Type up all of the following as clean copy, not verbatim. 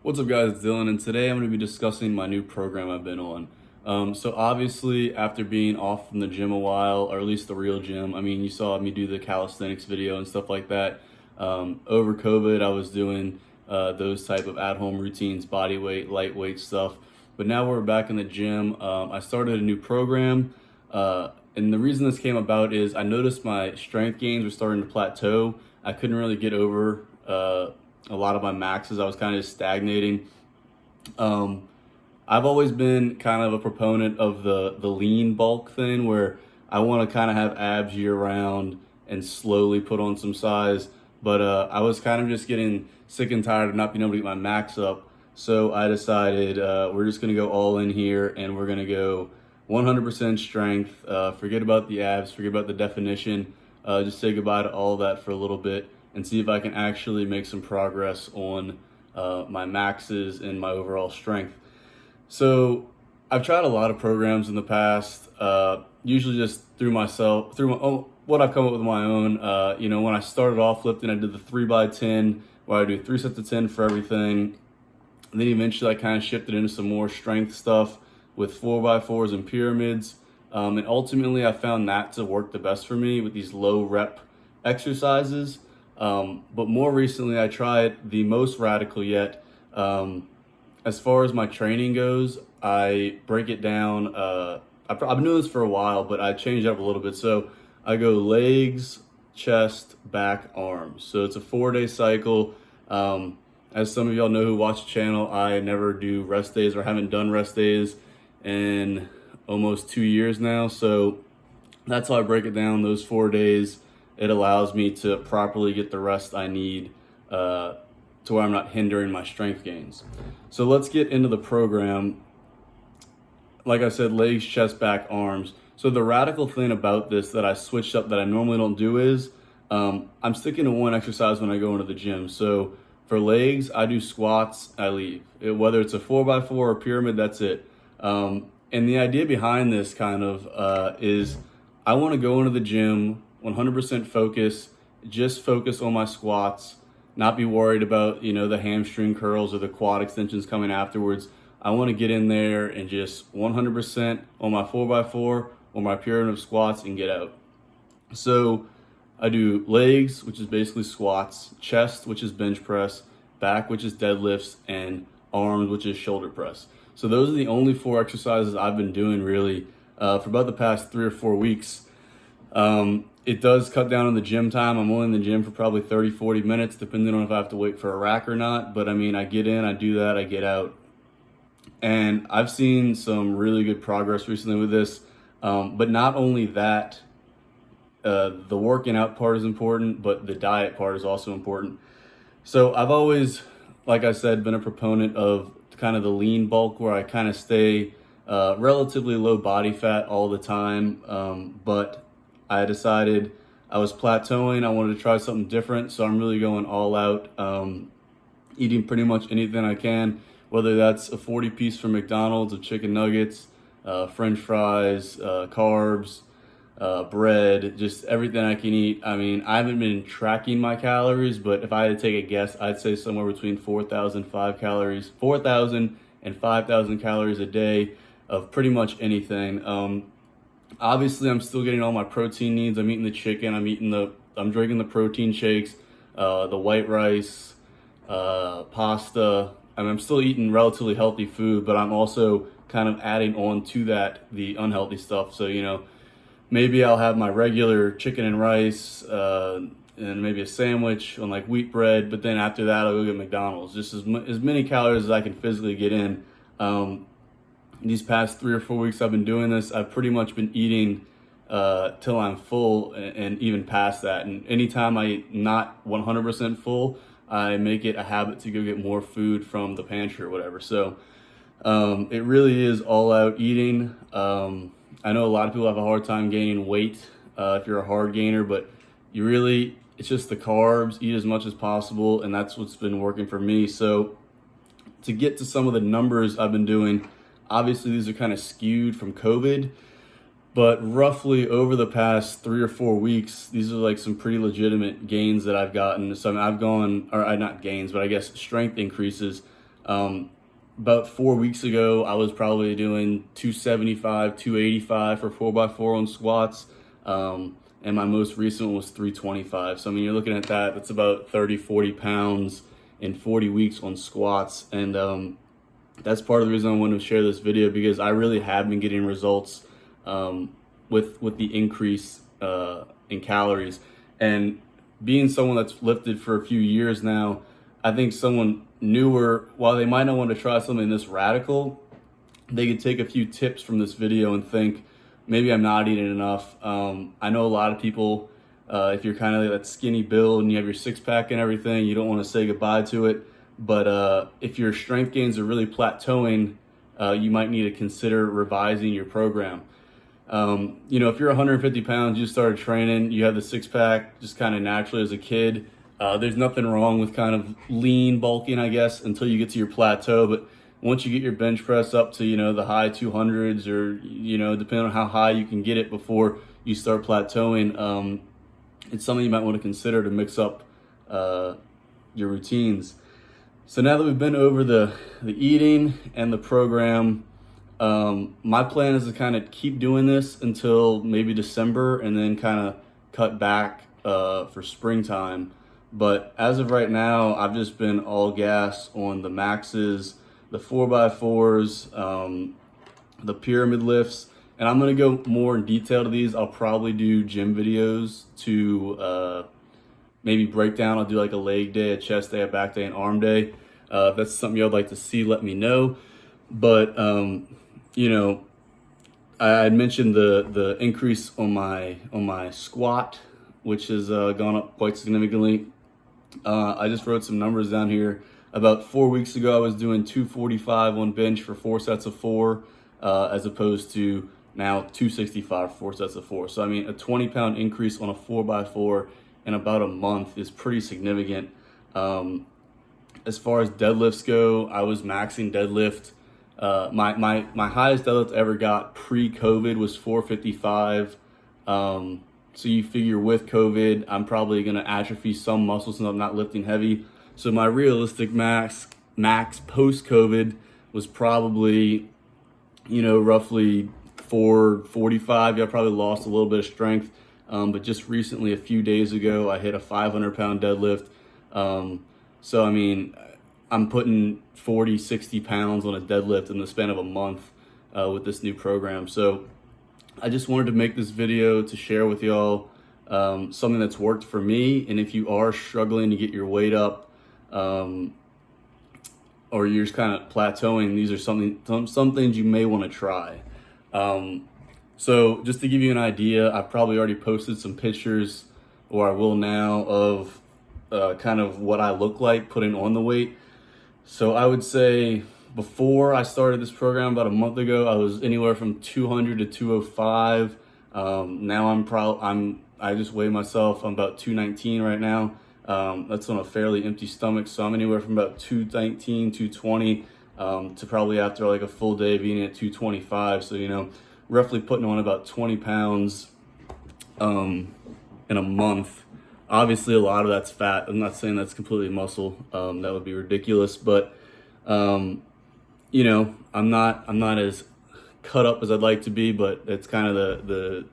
What's up, guys? It's Dylan, and today I'm going to be discussing my new program I've been on. So obviously, after being off from the gym a while, or at least the real gym, I mean, you saw me do the calisthenics video and stuff like that. Over COVID, I was doing those type of at-home routines, body weight, lightweight stuff. But now we're back in the gym. I started a new program, and the reason this came about is I noticed my strength gains were starting to plateau. I couldn't really get over a lot of my maxes. I was kind of just stagnating. I've always been kind of a proponent of the lean bulk thing, where I want to kind of have abs year round and slowly put on some size. But I was kind of just getting sick and tired of not being able to get my max up. So I decided we're just going to go all in here, and we're going to go 100% strength. Forget about the abs, forget about the definition. Just say goodbye to all that for a little bit and see if I can actually make some progress on my maxes and my overall strength. So I've tried a lot of programs in the past, usually just through what I've come up with my own. When I started off lifting, I did the 3x10, where I do 3 sets of 10 for everything. And then eventually I kind of shifted into some more strength stuff with 4x4s and pyramids. And ultimately I found that to work the best for me with these low rep exercises. But more recently, I tried the most radical yet. As far as my training goes, I break it down. I've been doing this for a while, but I changed it up a little bit. So I go legs, chest, back, arms. So it's a 4-day cycle. As some of y'all know who watch the channel, I never do rest days, or haven't done rest days in almost 2 years now. So that's how I break it down, those 4 days. It allows me to properly get the rest I need to where I'm not hindering my strength gains. So let's get into the program. Like I said, legs, chest, back, arms. So the radical thing about this that I switched up that I normally don't do is I'm sticking to one exercise when I go into the gym. So for legs, I do squats, I leave. Whether it's a 4x4 or a pyramid, that's it. And the idea behind this kind of is I want to go into the gym 100% focus, just focus on my squats, not be worried about, the hamstring curls or the quad extensions coming afterwards. I want to get in there and just 100% on my 4x4 or my pyramid of squats and get out. So I do legs, which is basically squats, chest, which is bench press, back, which is deadlifts, and arms, which is shoulder press. So those are the only 4 exercises I've been doing really for about the past 3 or 4 weeks. It does cut down on the gym time. I'm only in the gym for probably 30, 40 minutes, depending on if I have to wait for a rack or not. But I mean, I get in, I do that, I get out. And I've seen some really good progress recently with this. But not only that, the working out part is important, but the diet part is also important. So I've always, like I said, been a proponent of kind of the lean bulk, where I kind of stay relatively low body fat all the time. But I decided I was plateauing. I wanted to try something different. So I'm really going all out, eating pretty much anything I can, whether that's a 40-piece from McDonald's of chicken nuggets, French fries, carbs, bread, just everything I can eat. I mean, I haven't been tracking my calories, but if I had to take a guess, I'd say somewhere between 4,000 and 5,000 calories a day of pretty much anything. Obviously, I'm still getting all my protein needs. I'm eating the chicken. I'm drinking the protein shakes, the white rice, pasta. I mean, I'm still eating relatively healthy food, but I'm also kind of adding on to that the unhealthy stuff. So, maybe I'll have my regular chicken and rice, and maybe a sandwich on like wheat bread. But then after that, I'll go get McDonald's. Just as many calories as I can physically get in. These past 3 or 4 weeks I've been doing this, I've pretty much been eating till I'm full and even past that. And anytime I'm not 100% full, I make it a habit to go get more food from the pantry or whatever. So it really is all out eating. I know a lot of people have a hard time gaining weight if you're a hard gainer, but it's just the carbs, eat as much as possible, and that's what's been working for me. So to get to some of the numbers I've been doing, obviously these are kind of skewed from COVID, but roughly over the past 3 or 4 weeks, these are like some pretty legitimate gains that I've gotten. So I mean, I've gone, or not gains, but I guess strength increases. About 4 weeks ago, I was probably doing 275, 285 for 4x4 on squats. And my most recent one was 325. So, I mean, you're looking at that. That's about 30, 40 pounds in 40 weeks on squats. And that's part of the reason I wanted to share this video, because I really have been getting results with the increase in calories. And being someone that's lifted for a few years now, I think someone newer, while they might not want to try something this radical, they could take a few tips from this video and think, maybe I'm not eating enough. I know a lot of people, if you're kind of like that skinny build and you have your six pack and everything, you don't want to say goodbye to it. But if your strength gains are really plateauing, you might need to consider revising your program. You know, if you're 150 pounds, you started training, you have the six pack just kind of naturally as a kid, there's nothing wrong with kind of lean bulking, I guess, until you get to your plateau. But once you get your bench press up to, you know, the high 200s, or, you know, depending on how high you can get it before you start plateauing, it's something you might want to consider to mix up your routines. So now that we've been over the eating and the program, my plan is to kind of keep doing this until maybe December, and then kind of cut back for springtime. But as of right now, I've just been all gas on the maxes, the 4x4s, the pyramid lifts, and I'm going to go more in detail to these. I'll probably do gym videos to maybe break down. I'll do like a leg day, a chest day, a back day, an arm day. If that's something you'd like to see, let me know. But you know, I had mentioned the increase on my squat, which has gone up quite significantly. I just wrote some numbers down here. About 4 weeks ago, I was doing 245 on bench for 4 sets of 4, as opposed to now 265 for 4 sets of 4. So I mean, a 20-pound increase on a 4x4 in about a month is pretty significant. As far as deadlifts go, I was maxing deadlift. My highest deadlift I ever got pre-COVID was 455. So you figure with COVID, I'm probably going to atrophy some muscles since I'm not lifting heavy. So my realistic max post-COVID was probably, you know, roughly 445. Yeah, I probably lost a little bit of strength. But just recently, a few days ago, I hit a 500-pound deadlift. So, I mean, I'm putting 40, 60 pounds on a deadlift in the span of a month with this new program. So I just wanted to make this video to share with y'all something that's worked for me. And if you are struggling to get your weight up, or you're just kind of plateauing, these are some things you may want to try. So just to give you an idea, I've probably already posted some pictures, or I will now, of kind of what I look like putting on the weight. So I would say before I started this program about a month ago, I was anywhere from 200 to 205. Now I just weigh myself. I'm about 219 right now. That's on a fairly empty stomach. So I'm anywhere from about 219, 220, to probably after like a full day of eating at 225. So, you know, roughly putting on about 20 pounds in a month. Obviously, a lot of that's fat. I'm not saying that's completely muscle. That would be ridiculous. But you know, I'm not as cut up as I'd like to be. But it's kind of the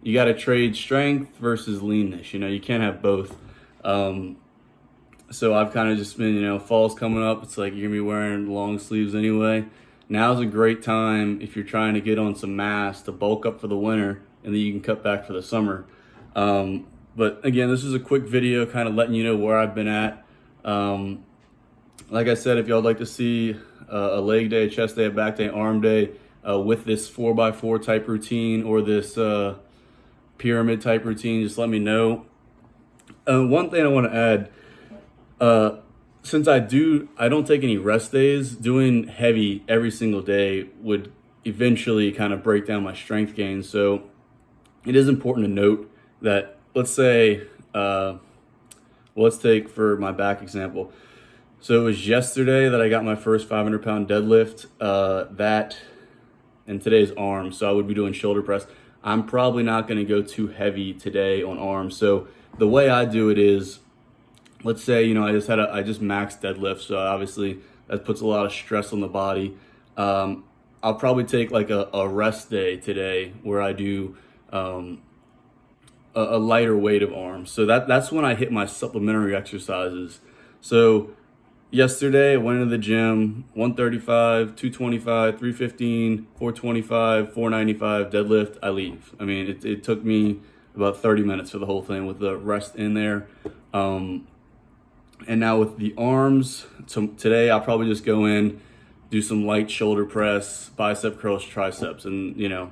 you got to trade strength versus leanness. You know, you can't have both. So I've kind of just been, you know, fall's coming up. It's like you're gonna be wearing long sleeves anyway. Now's a great time if you're trying to get on some mass to bulk up for the winter, and then you can cut back for the summer. But again, this is a quick video kind of letting you know where I've been at. Like I said, if y'all would like to see a leg day, a chest day, a back day, arm day with this 4x4 type routine, or this pyramid type routine, just let me know. One thing I want to add, since I don't take any rest days, doing heavy every single day would eventually kind of break down my strength gains. So it is important to note that, let's say, let's take for my back example. So it was yesterday that I got my first 500-pound deadlift, and today's arms. So I would be doing shoulder press. I'm probably not going to go too heavy today on arms. So the way I do it is let's say, you know, I just maxed deadlift, so obviously that puts a lot of stress on the body. I'll probably take like a rest day today where I do a lighter weight of arms. So that's when I hit my supplementary exercises. So yesterday I went into the gym, 135, 225, 315, 425, 495 deadlift. I leave. I mean, it took me about 30 minutes for the whole thing with the rest in there. And now with the arms, today I'll probably just go in, do some light shoulder press, bicep curls, triceps, and you know,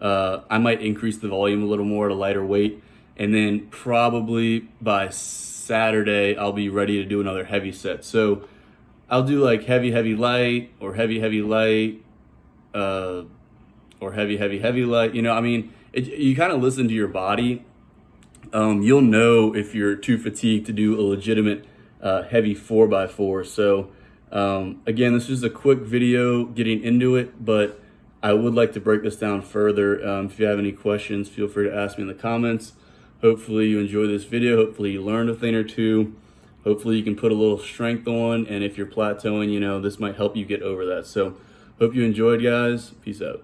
I might increase the volume a little more at a lighter weight, and then probably by Saturday I'll be ready to do another heavy set. So I'll do like heavy light, or heavy light, or heavy light. You know, I mean, you kind of listen to your body. You'll know if you're too fatigued to do a legitimate heavy 4x4. So again, this is a quick video getting into it, but I would like to break this down further. If you have any questions, feel free to ask me in the comments. Hopefully you enjoy this video. Hopefully you learned a thing or two. Hopefully you can put a little strength on, and if you're plateauing, you know, this might help you get over that. So hope you enjoyed, guys. Peace out.